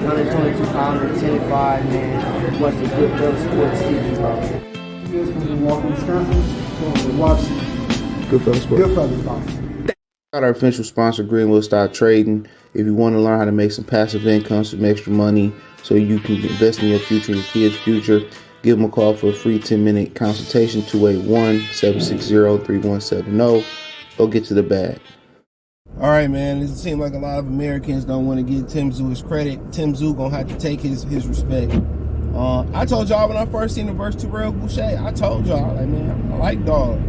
122 pounder, 10-5, man. Watch the Goodfellas Sports TV, bro. You guys from Milwaukee, Wisconsin. Watch Goodfellas Sports. Goodfellas. Got our official sponsor, Greenwood Stock Trading. If you want to learn how to make some passive income, some extra money, so you can invest in your future and your kids' future, give them a call for a free 10-minute consultation, 281-760-3170. Go get to the bag. All right, man. It seems like a lot of Americans don't want to give Tszyu his credit. Tszyu gonna have to take his respect. I told y'all when I first seen the verse Terrell Boucher, I told y'all, like, man, I like dog.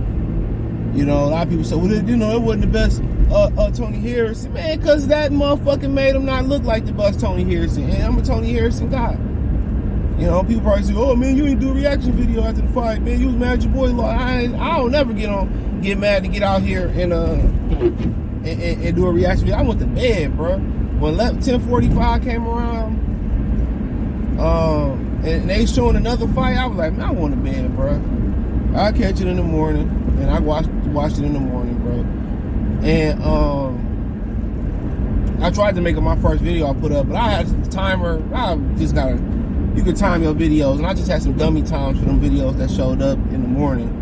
You know, a lot of people say, well, you know, it wasn't the best Tony Harrison. Man, because that motherfucker made him not look like the best Tony Harrison. And I'm a Tony Harrison guy. You know, people probably say, oh, man, you didn't do a reaction video after the fight. Man, you was mad at your boy. I don't never get mad to get out here and do a reaction video. I went to bed, bro. When 10:45 came around, and they showing another fight, I was like, man, I want to bed, bro. I'll catch it in the morning. And I watched it in the morning, bro. And I tried to make it my first video I put up, but I had a timer. You could time your videos, and I just had some dummy times for them videos that showed up in the morning.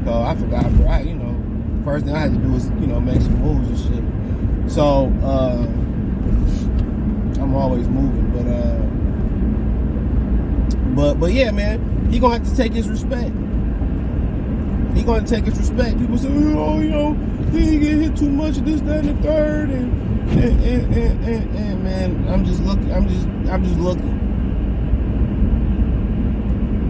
So I forgot, bro. First thing I had to do was, make some moves and shit. So I'm always moving, but yeah, man, he gonna have to take his respect. He gonna take his respect. People say, oh, he ain't get hit too much of this, that, and the third, and man, I'm just looking.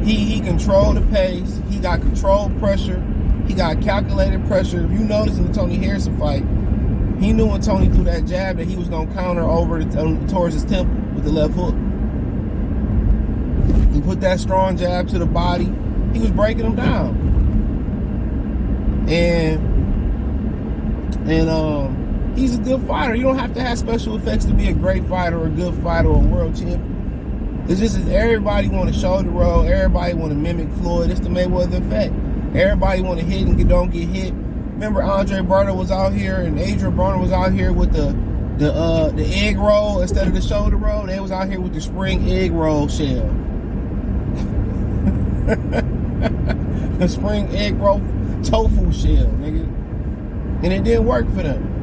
He controlled the pace. He got controlled pressure. He got calculated pressure. If you notice in the Tony Harrison fight, he knew when Tony threw that jab that he was gonna counter over towards his temple with the left hook. He put that strong jab to the body. He was breaking him down. And he's a good fighter. You don't have to have special effects to be a great fighter or a good fighter or a world champion. It's just that everybody want to shoulder roll. Everybody want to mimic Floyd. It's the Mayweather effect. Everybody want to hit and don't get hit. Remember Andre Berto was out here and Adrian Broner was out here with the egg roll instead of the shoulder roll. They was out here with the spring egg roll shell. The spring egg roll tofu shell, nigga. And it didn't work for them.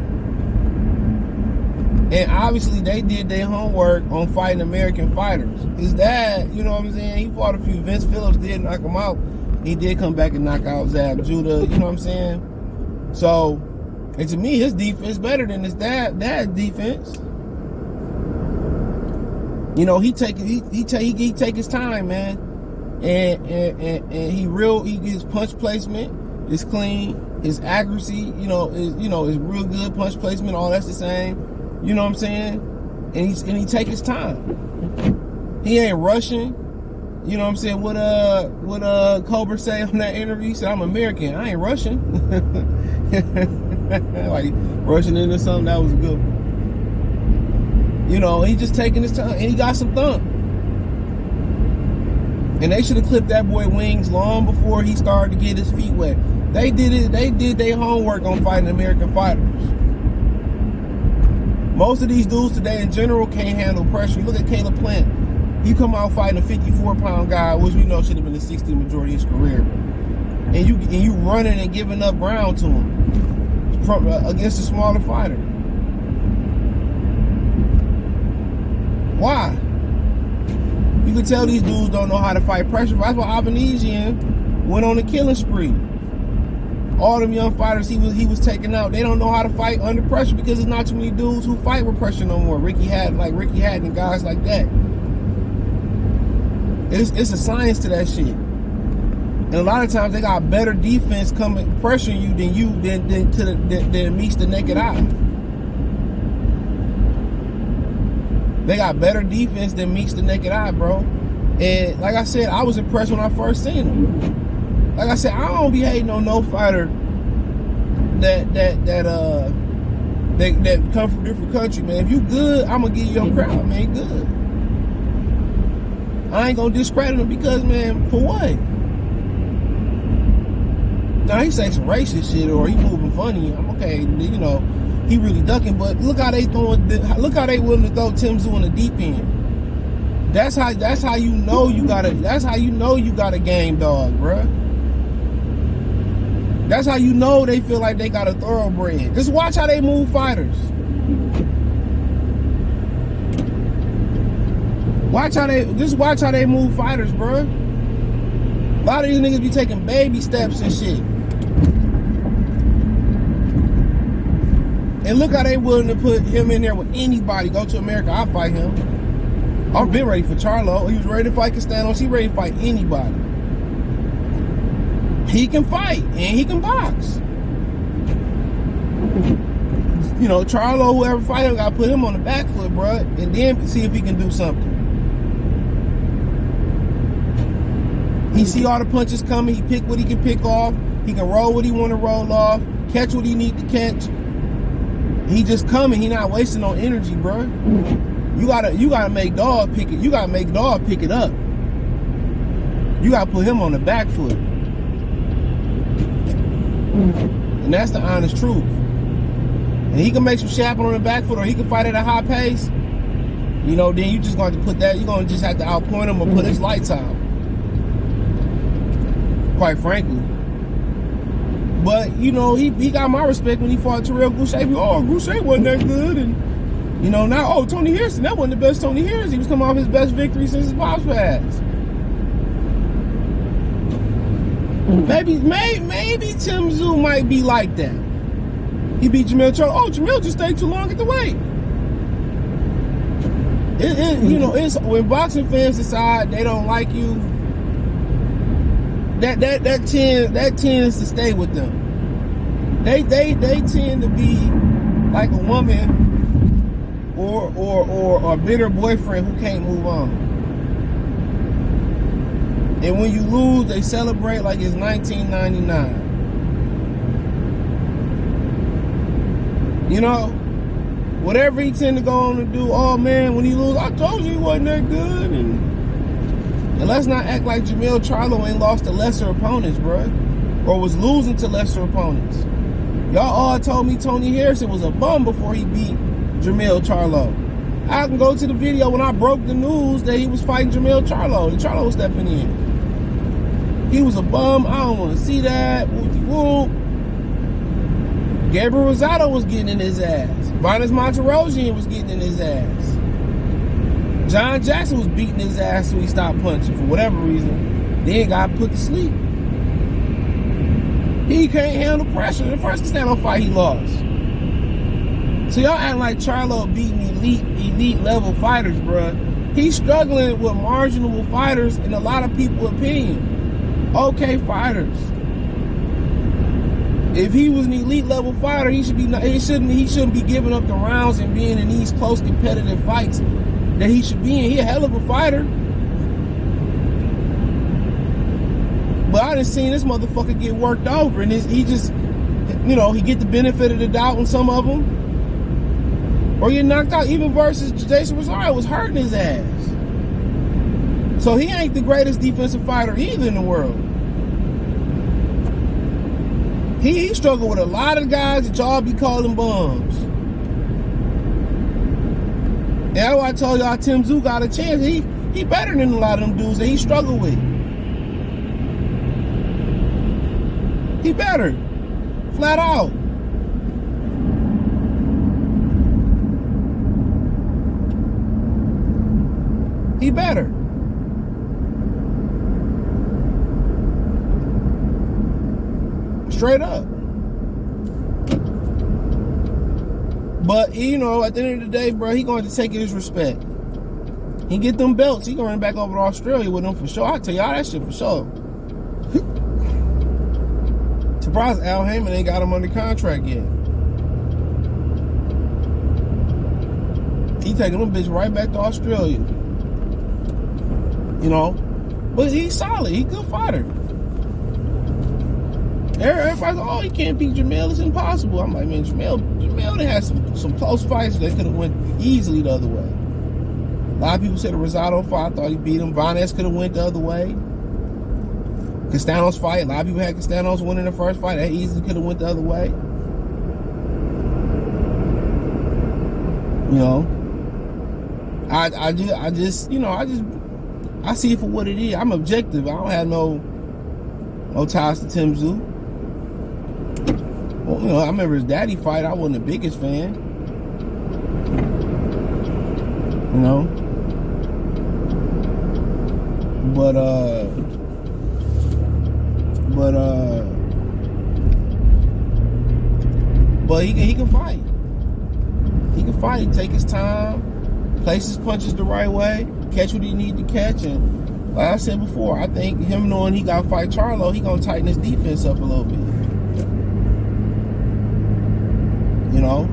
And obviously they did their homework on fighting American fighters. His dad, you know what I'm saying, he fought a few. Vince Phillips did knock him out. He did come back and knock out Zab Judah, you know what I'm saying? So, and to me, his defense better than his dad's defense. You know, he take his time, man. And his punch placement is clean. His accuracy, is real good. Punch placement, all that's the same. You know what I'm saying? And he take his time. He ain't rushing. You know what I'm saying? What Cobra say on that interview? He said, I'm American. I ain't rushing. Like rushing into something, that was a good one. He just taking his time. And he got some thump. And they should have clipped that boy wings long before he started to get his feet wet. They did their homework on fighting American fighters. Most of these dudes today in general can't handle pressure. You look at Caleb Plant. He come out fighting a 54-pound guy, which we know should have been a 60 majority of his career. And you running and giving up ground to him from against a smaller fighter. Why? You can tell these dudes don't know how to fight pressure. That's why Avanesian went on a killing spree. All them young fighters he was taking out, they don't know how to fight under pressure because there's not too many dudes who fight with pressure no more. Ricky Hatton and guys like that. It's a science to that shit. And a lot of times they got better defense coming pressuring you than meets the naked eye. They got better defense than meets the naked eye, bro. And like I said, I was impressed when I first seen him. Like I said, I don't be hating on no fighter that come from different country, man. If you good, I'm gonna give you your crowd, man. Good. I ain't gonna discredit him because, man, for what? Now he say some racist shit or he moving funny. I'm okay, he really ducking. But look how they willing to throw Tszyu in the deep end. That's how you know you got a game dog, bruh. That's how you know they feel like they got a thoroughbred. Just watch how they move fighters. Watch how they move fighters, bruh. A lot of these niggas be taking baby steps and shit. And look how they willing to put him in there with anybody. Go to America, I'll fight him. I've been ready for Charlo. He was ready to fight Castanos. He ready to fight anybody. He can fight and he can box. You know, Charlo, whoever fight him, gotta put him on the back foot, bruh, and then see if he can do something. He see all the punches coming. He pick what he can pick off. He can roll what he want to roll off. Catch what he need to catch. He just coming. He not wasting no energy, bruh. You gotta make dog pick it. You gotta make dog pick it up. You gotta put him on the back foot. And that's the honest truth. And he can make some shit happen on the back foot, or he can fight at a high pace. You know, then you just going to put that, you're going to just have to outpoint him or put his lights out. Quite frankly. But, you know, he got my respect when he fought Terrell Goucher. Oh, Goucher wasn't that good. And, you know, now, oh, Tony Harrison, that wasn't the best Tony Harrison. He was coming off his best victory since his pops passed. Maybe Tszyu might be like that. He beat Jamil Charlo. Oh, Jamil just stayed too long at the weight. You know, it's when boxing fans decide they don't like you, that tends to stay with them. They tend to be like a woman or a bitter boyfriend who can't move on. And when you lose, they celebrate like it's 1999. You know, whatever he tend to go on to do, oh man, when he lose, I told you he wasn't that good. And let's not act like Jamil Charlo ain't lost to lesser opponents, bro, or was losing to lesser opponents. Y'all all told me Tony Harrison was a bum before he beat Jamil Charlo. I can go to the video when I broke the news that he was fighting Jamil Charlo, and Charlo was stepping in. He was a bum. I don't want to see that. Whoop-de-whoop. Gabriel Rosado was getting in his ass. Vinas Monterosian was getting in his ass. John Jackson was beating his ass so he stopped punching for whatever reason. Then got put to sleep. He can't handle pressure. The first Castano fight he lost. So y'all act like Charlo beating elite level fighters, bruh. He's struggling with marginal fighters in a lot of people's opinion. Okay fighters. If he was an elite level fighter, he shouldn't be giving up the rounds and being in these close competitive fights that he should be in. He a hell of a fighter. But I done seen this motherfucker get worked over, and he just, you know, he get the benefit of the doubt on some of them. Or get knocked out. Even versus Jason Rosario was hurting his ass. So he ain't the greatest defensive fighter either in the world. He struggled with a lot of guys that y'all be calling bums. And that's why I told y'all Tszyu got a chance. He better than a lot of them dudes that he struggled with. He better. Flat out. He better. Straight up. But, you know, at the end of the day, bro, he going to take his respect. He get them belts. He going to run back over to Australia with them for sure. I tell y'all that shit for sure. Surprised Al Heyman ain't got him under contract yet. He taking them bitch right back to Australia. You know? But he's solid. He a good fighter. Everybody's like, oh, he can't beat Jamil. It's impossible. I'm like, man, Jamil had some close fights that could have went easily the other way. A lot of people said the Rosado fight, I thought he beat him. Vinas could have went the other way. Castanos fight, a lot of people had Castanos winning the first fight. That easily could have went the other way. You know? I just I see it for what it is. I'm objective. I don't have no ties to Tszyu. Well, I remember his daddy fight. I wasn't the biggest fan. But he can fight. He can fight. Take his time. Place his punches the right way. Catch what he need to catch. And like I said before, I think him knowing he got to fight Charlo, he gonna tighten his defense up a little bit.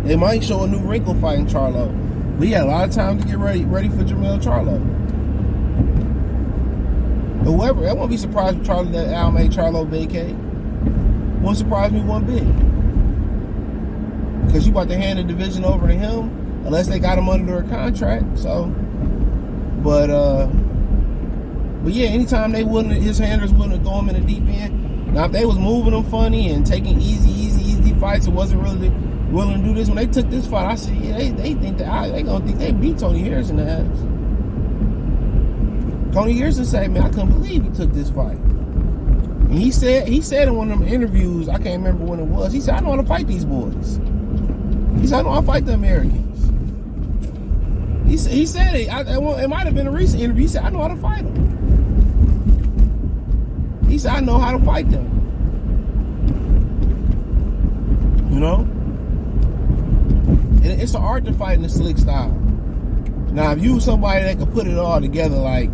They might show a new wrinkle fighting Charlo. But he had a lot of time to get ready for Charlo. Whoever, I won't be surprised if Charlo that Al made Charlo vacate. Won't surprise me one bit. Because you about to hand the division over to him unless they got him under a contract. So, but yeah, anytime his handlers wouldn't throw him in the deep end. Now if they was moving him funny and taking easy fights, it wasn't really willing to do this. When they took this fight, I said, yeah, they think that they gonna think they beat Tony Harrison in the ass. Tony Harrison said, man, I couldn't believe he took this fight. And he said in one of them interviews, I can't remember when it was, he said, I know how to fight these boys. He said, I know how to fight the Americans. He said it. It might have been a recent interview. He said, I know how to fight them. He said, I know how to fight them. And it's an art to fight in the slick style. Now, if you was somebody that could put it all together like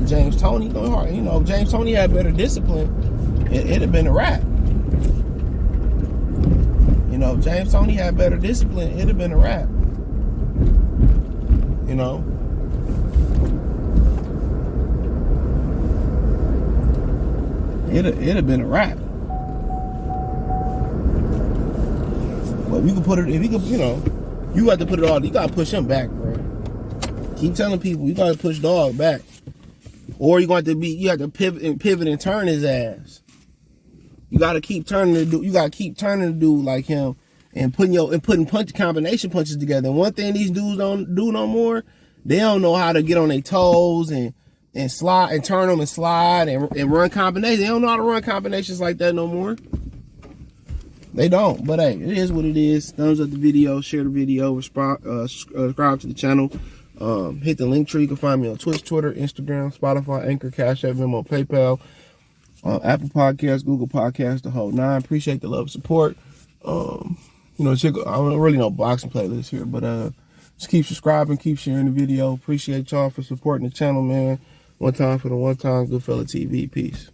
James Toney, if James Toney had better discipline, it'd have been a wrap. If James Toney had better discipline, it'd have been a wrap. It'd have been a wrap. But you can put it, if you could, you got to put it all, you got to push him back, bro. Keep telling people, you got to push dog back. Or you have to pivot and turn his ass. You got to keep turning the dude like him and putting combination punches together. And one thing these dudes don't do no more, they don't know how to get on their toes and slide and turn them and slide and run combinations. They don't know how to run combinations like that no more. They don't. But hey, it is what it is. Thumbs up the video, share the video, subscribe to the channel. Hit the link tree. You can find me on Twitch, Twitter, Instagram, Spotify, Anchor, Cash App, Venmo, PayPal, Apple Podcasts, Google Podcasts, the whole nine. Appreciate the love and support. I don't really know boxing playlists here, but just keep subscribing, keep sharing the video. Appreciate y'all for supporting the channel, man. One time for the one time, Goodfella TV. Peace.